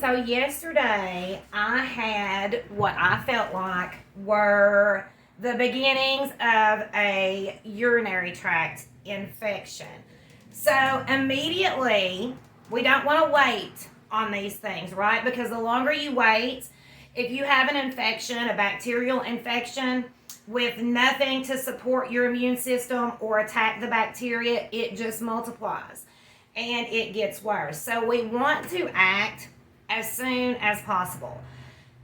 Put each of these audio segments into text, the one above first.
So yesterday I had what I felt like were the beginnings of a urinary tract infection. So immediately, we don't want to wait on these things, right? Because the longer you wait, if you have an infection, a bacterial infection, with nothing to support your immune system or attack the bacteria, it just multiplies and it gets worse. So we want to act as soon as possible.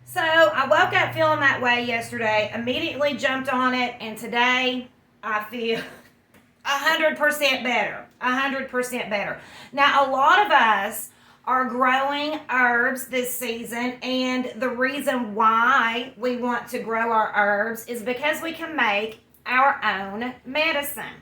So I woke up feeling that way yesterday, immediately jumped on it, and today I feel 100% better. 100% better. Now, a lot of us are growing herbs this season, and the reason why we want to grow our herbs is because we can make our own medicine.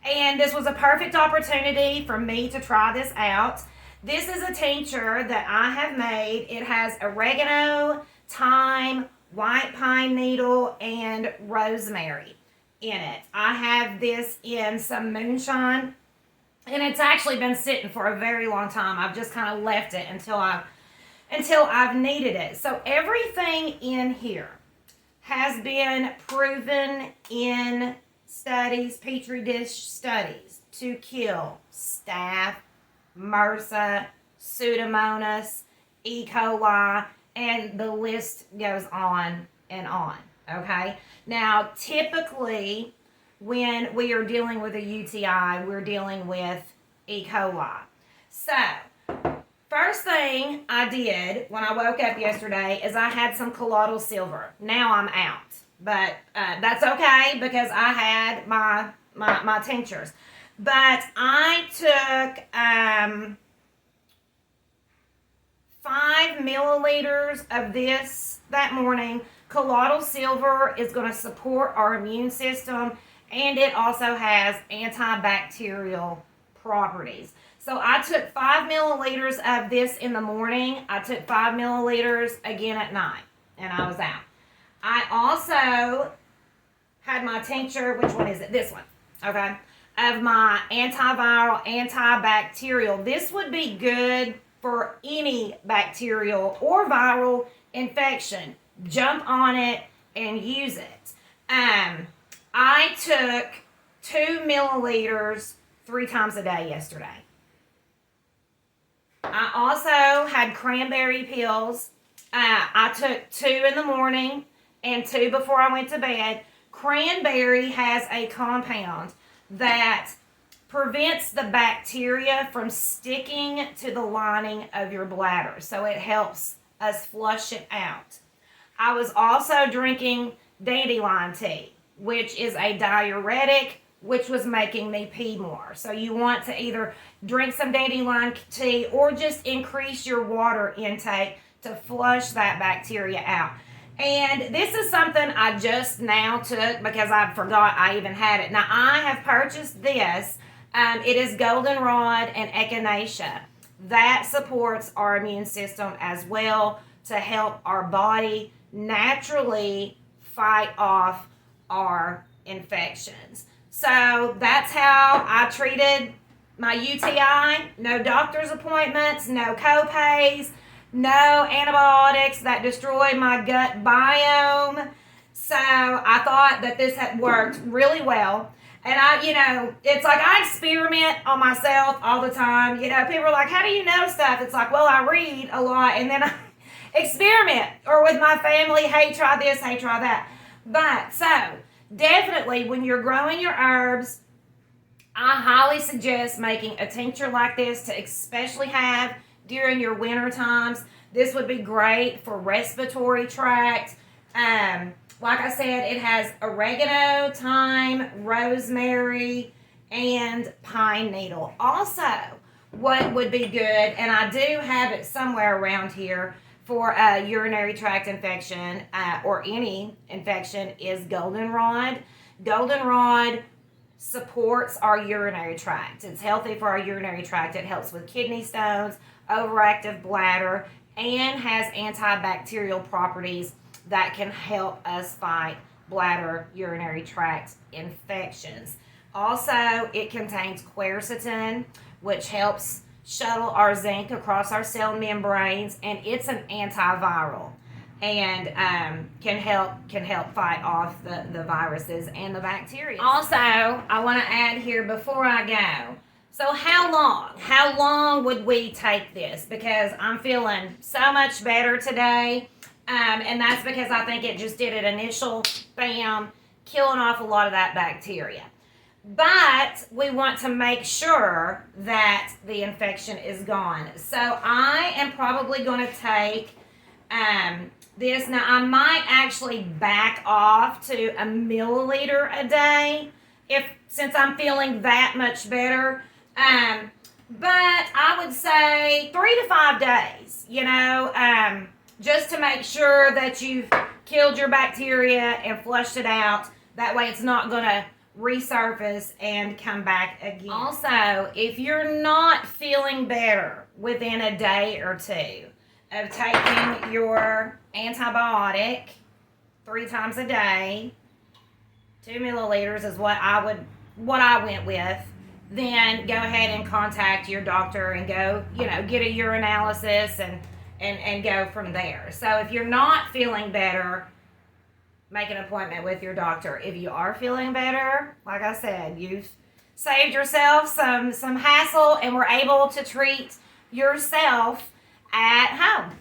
And this was a perfect opportunity for me to try this out. This is a tincture that I have made. It has oregano, thyme, white pine needle, and rosemary in it. I have this in some moonshine, and it's actually been sitting for a very long time. I've just kind of left it until I've needed it. So everything in here has been proven in studies, petri dish studies, to kill staph, MRSA, Pseudomonas, E. coli, and the list goes on and on. Okay? Now, typically, when we are dealing with a UTI, we're dealing with E. coli. So, first thing I did when I woke up yesterday is I had some colloidal silver. Now I'm out. But that's okay because I had my tinctures. But I took 5 milliliters of this that morning. Colloidal silver is going to support our immune system, and it also has antibacterial properties. So I took 5 milliliters of this in the morning. I took 5 milliliters again at night, and I was out. I also had my tincture, which one is it? This one, okay, of my antiviral, antibacterial. This would be good for any bacterial or viral infection. Jump on it and use it. I took 2 milliliters 3 times a day yesterday. I also had cranberry pills. I took 2 in the morning and 2 before I went to bed. Cranberry has a compound that prevents the bacteria from sticking to the lining of your bladder. So it helps us flush it out. I was also drinking dandelion tea, which is a diuretic, which was making me pee more. So you want to either drink some dandelion tea or just increase your water intake to flush that bacteria out. And this is something I just now took because I forgot I even had it. Now, I have purchased this. It is goldenrod and echinacea. That supports our immune system as well to help our body naturally fight off our infections. So that's how I treated my UTI. No doctor's appointments, no co-pays, no antibiotics that destroy my gut biome. So I thought that this had worked really well. And it's like I experiment on myself all the time. People are like, how do you know stuff? It's like, well, I read a lot and then I experiment. Or with my family, hey, try this, hey, try that. But so definitely when you're growing your herbs, I highly suggest making a tincture like this to especially have during your winter times. This would be great for respiratory tract. Like I said, it has oregano, thyme, rosemary, and pine needle. Also, what would be good, and I do have it somewhere around here for a urinary tract infection or any infection, is goldenrod. Goldenrod supports our urinary tract. It's healthy for our urinary tract. It helps with kidney stones, overactive bladder, and has antibacterial properties that can help us fight bladder urinary tract infections. Also, it contains quercetin, which helps shuttle our zinc across our cell membranes, and it's an antiviral, and can help fight off the viruses and the bacteria. Also, I want to add here before I go. So how long? How long would we take this? Because I'm feeling so much better today, and that's because I think it just did an initial bam, killing off a lot of that bacteria. But we want to make sure that the infection is gone. So I am probably going to take this. Now, I might actually back off to a milliliter a day since I'm feeling that much better. But I would say 3 to 5 days, just to make sure that you've killed your bacteria and flushed it out. That way it's not going to resurface and come back again. Also, if you're not feeling better within a day or two of taking your antibiotic 3 times a day, 2 milliliters is what I went with, then go ahead and contact your doctor and go, get a urinalysis and go from there. So if you're not feeling better, make an appointment with your doctor. If you are feeling better, like I said, you've saved yourself some hassle and were able to treat yourself at home.